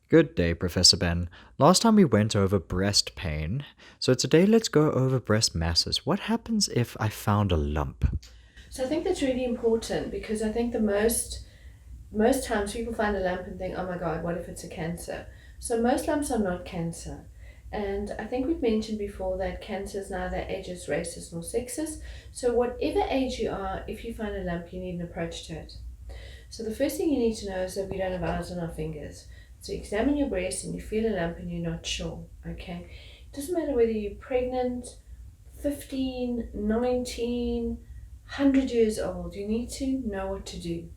Good day, Professor Ben. Last time we went over breast pain, so today let's go over breast masses. What happens if I found a lump? So I think that's really important because I think the most times people find a lump and think, oh my God, what if it's a cancer? So most lumps are not cancer. And I think we've mentioned before that cancer is neither ageist, racist, nor sexist. So whatever age you are, if you find a lump, you need an approach to it. So the first thing you need to know is that we don't have eyes on our fingers. So examine your breast and you feel a lump and you're not sure, okay? It doesn't matter whether you're pregnant, 15, 19, 100 years old, you need to know what to do.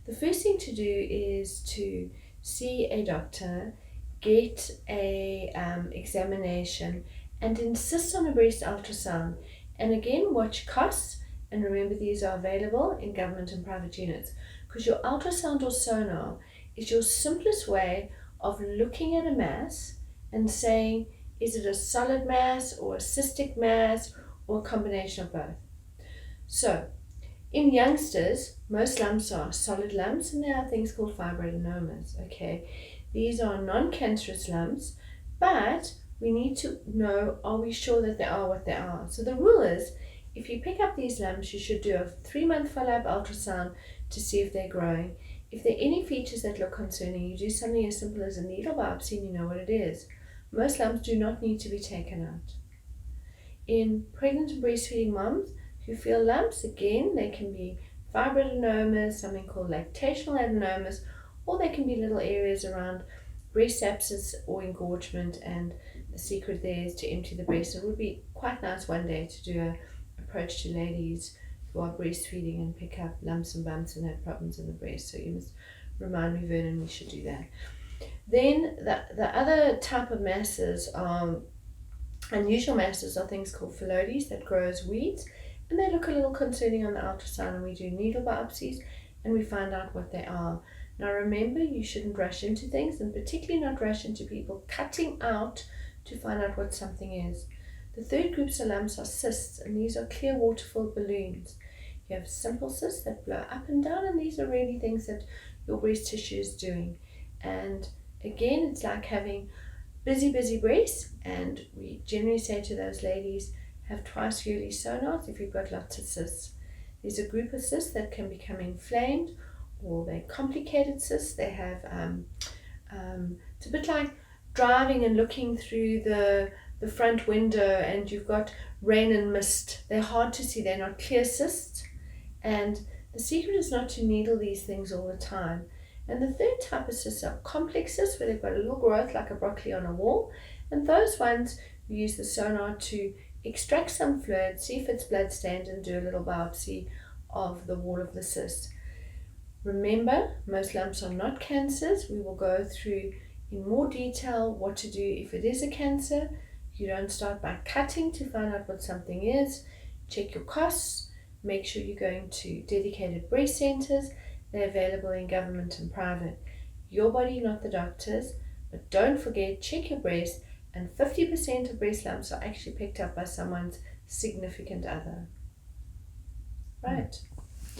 The first thing to do is to see a doctor, get a examination, and insist on a breast ultrasound. And again, watch costs, and remember these are available in government and private units. Because your ultrasound or sonar is your simplest way of looking at a mass and saying, is it a solid mass or a cystic mass or a combination of both? So, in youngsters, most lumps are solid lumps, and there are things called fibroadenomas. Okay, these are non-cancerous lumps, but we need to know: are we sure that they are what they are? So the rule is, if you pick up these lumps, you should do a 3-month follow-up ultrasound to see if they're growing. If there are any features that look concerning, you do something as simple as a needle biopsy, and you know what it is. Most lumps do not need to be taken out. In pregnant and breastfeeding moms who feel lumps, again, they can be fibroadenomas, something called lactational adenomas, or they can be little areas around breast abscess or engorgement. And the secret there is to empty the breast. It would be quite nice one day to do an approach to ladies who are breastfeeding and pick up lumps and bumps and have problems in the breast. So you must remind me, Vernon, we should do that. Then the other type of masses are unusual masses are things called phyllodes that grow as weeds, and they look a little concerning on the ultrasound, and we do needle biopsies and we find out what they are. Now remember, you shouldn't rush into things, and particularly not rush into people cutting out to find out what something is. The third group of lumps are cysts, and these are clear water-filled balloons. You have simple cysts that blow up and down, and these are really things that your breast tissue is doing. And again, it's like having busy breasts, and we generally say to those ladies, have twice yearly sonars if you've got lots of cysts. There's a group of cysts that can become inflamed, or they're complicated cysts. They have it's a bit like driving and looking through the front window and you've got rain and mist. They're hard to see, they're not clear cysts, and the secret is not to needle these things all the time. And the third type of cysts are complex cysts, where they've got a little growth like a broccoli on a wall. And those ones, we use the sonar to extract some fluid, see if it's blood stained, and do a little biopsy of the wall of the cyst. Remember, most lumps are not cancers. We will go through in more detail what to do if it is a cancer. You don't start by cutting to find out what something is. Check your costs. Make sure you're going to dedicated breast centers. They're available in government and private. Your body, not the doctor's. But don't forget, check your breast, and 50% of breast lumps are actually picked up by someone's significant other. Right.